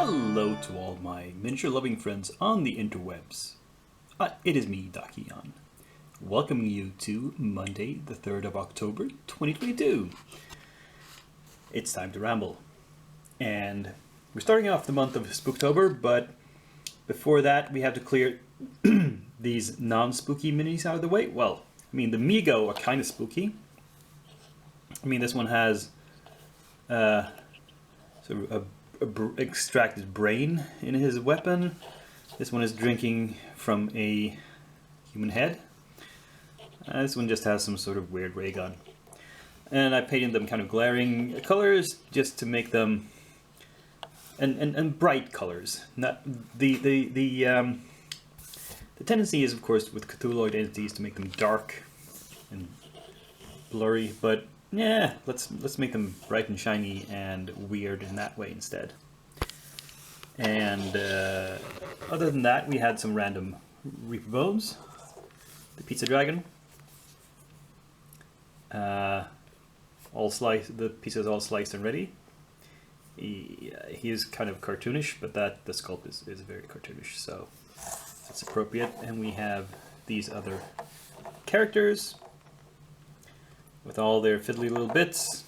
Hello to all my miniature loving friends on the interwebs. It is me, Dakian, welcoming you to Monday the 3rd of October 2022. It's time to ramble. And we're starting off the month of Spooktober, but before that we have to clear these non-spooky minis out of the way. Well, I mean the Migo are kind of spooky. I mean this one has sort of a extracted brain in his weapon. This one is drinking from a human head. This one just has some sort of weird ray gun. And I painted them kind of glaring colors just to make them and bright colors. Not the tendency is, of course, with Cthulhuoid entities to make them dark and blurry, but yeah, let's make them bright and shiny and weird in that way instead. And other than that, we had some random Reaper Bones, the Pizza Dragon, all sliced. The pieces all sliced and ready. He is kind of cartoonish, but the sculpt is very cartoonish, so it's appropriate. And we have these other characters with all their fiddly little bits,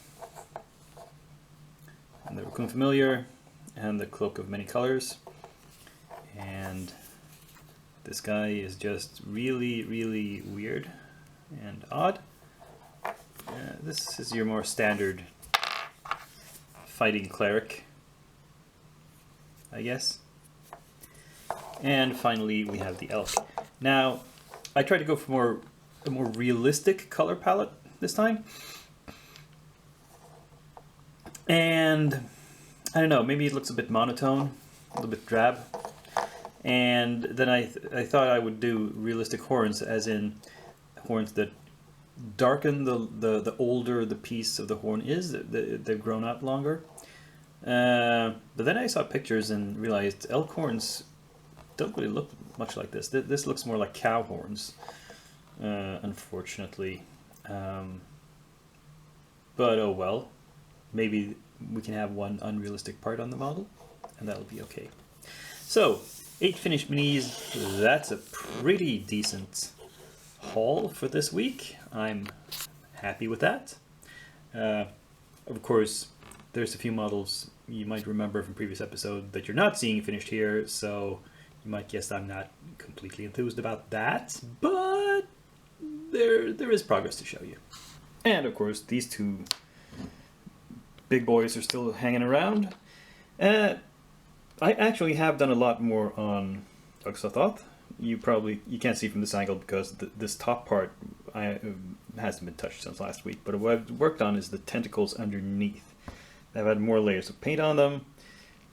and the Raccoon Familiar, and the Cloak of Many Colors. And this guy is just really, really weird and odd. This is your more standard fighting cleric, I guess. And finally we have the elk. Now, I tried to go for a more realistic color palette this time, and I don't know, maybe it looks a bit monotone, a little bit drab, and then I thought I would do realistic horns, as in horns that darken the older the piece of the horn is, they've grown out longer. But then I saw pictures and realized elk horns don't really look much like this. This looks more like cow horns, unfortunately. But oh well, maybe we can have one unrealistic part on the model, and that'll be okay. So, 8 finished minis, that's a pretty decent haul for this week. I'm happy with that. Of course, there's a few models you might remember from previous episode that you're not seeing finished here, so you might guess I'm not completely enthused about that, but there is progress to show you. And of course, these two big boys are still hanging around. I actually have done a lot more on Uxathoth. You can't see from this angle because this top part hasn't been touched since last week. But what I've worked on is the tentacles underneath. I've had more layers of paint on them.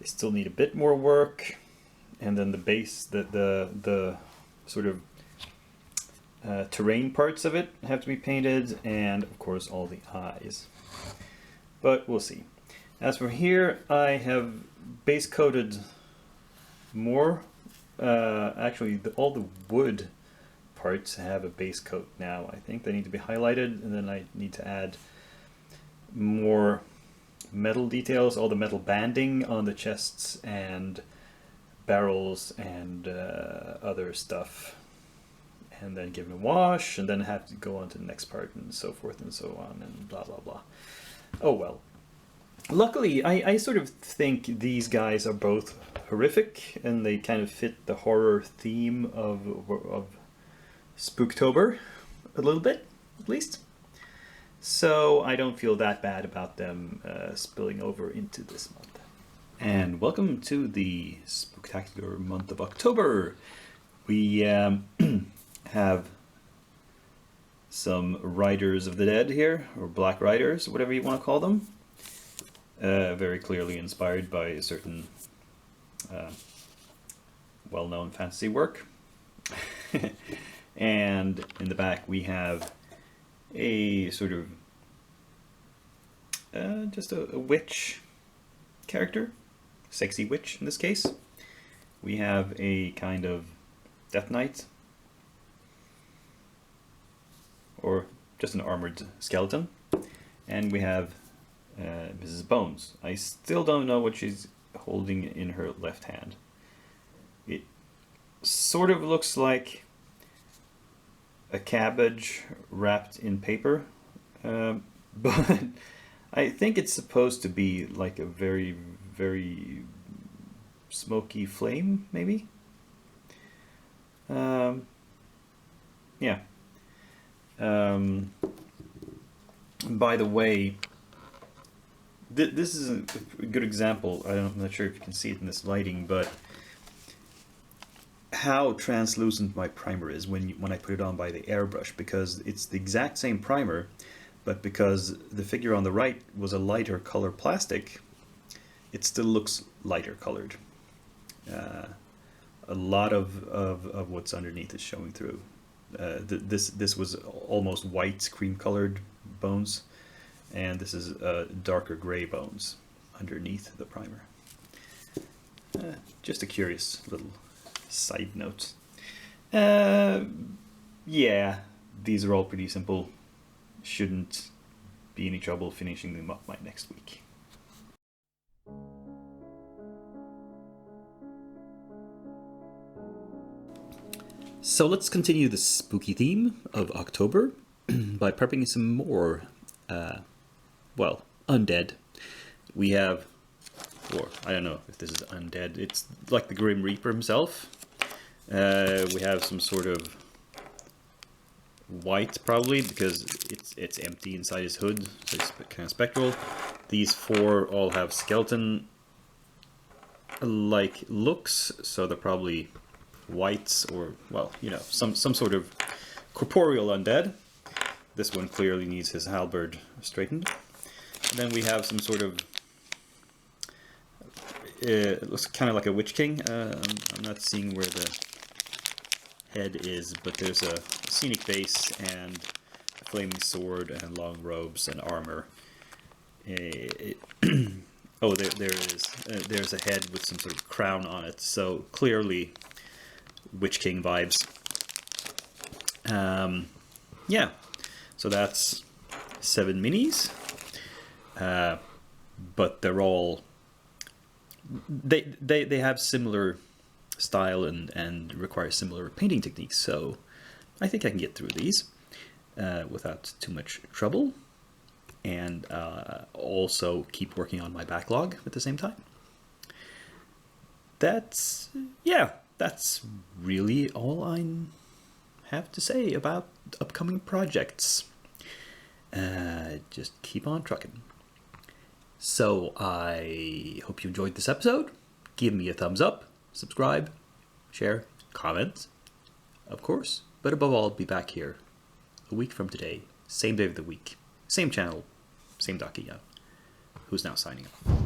They still need a bit more work. And then the base, the sort of terrain parts of it have to be painted, and of course all the eyes. But we'll see. As for here, I have base coated more. Actually, all the wood parts have a base coat now. I think they need to be highlighted, and then I need to add more metal details, all the metal banding on the chests and barrels and other stuff. And then give it a wash, and then have to go on to the next part, and so forth and so on, and blah blah blah. Oh well. Luckily, I sort of think these guys are both horrific, and they kind of fit the horror theme of Spooktober a little bit, at least. So I don't feel that bad about them spilling over into this month. And welcome to the spectacular month of October. We have some Riders of the Dead here, or Black Riders, whatever you want to call them. Very clearly inspired by a certain well-known fantasy work. And in the back we have a sort of just a witch character, sexy witch in this case. We have a kind of Death Knight, or just an armored skeleton, and we have Mrs. Bones. I still don't know what she's holding in her left hand. It sort of looks like a cabbage wrapped in paper, but I think it's supposed to be like a very, very smoky flame, maybe? Yeah. By the way, this is a good example. I'm not sure if you can see it in this lighting, but how translucent my primer is when I put it on by the airbrush, because it's the exact same primer, but because the figure on the right was a lighter color plastic, it still looks lighter colored. A lot of what's underneath is showing through. This was almost white, cream-colored bones, and this is darker gray bones underneath the primer. Just a curious little side note. Yeah, these are all pretty simple. Shouldn't be any trouble finishing them up by next week. So let's continue the spooky theme of October by prepping some more, well, undead. We have, or I don't know if this is undead, it's like the Grim Reaper himself. We have some sort of wight, probably, because it's empty inside his hood, so it's kind of spectral. These four all have skeleton-like looks, so they're probably wights, or, well, you know, some sort of corporeal undead. This one clearly needs his halberd straightened. And then we have some sort of, it looks kind of like a Witch King. I'm not seeing where the head is, but there's a scenic base and a flaming sword and long robes and armor. Oh, there it is. There's a head with some sort of crown on it, so clearly Witch King vibes. Yeah, so that's 7 minis, but they're all, they have similar style and require similar painting techniques, so I think I can get through these without too much trouble, and also keep working on my backlog at the same time. That's really all I have to say about upcoming projects. Just keep on trucking. So I hope you enjoyed this episode. Give me a thumbs up, subscribe, share, comment, of course. But above all, I'll be back here a week from today, same day of the week, same channel, same Dakia, who's now signing off.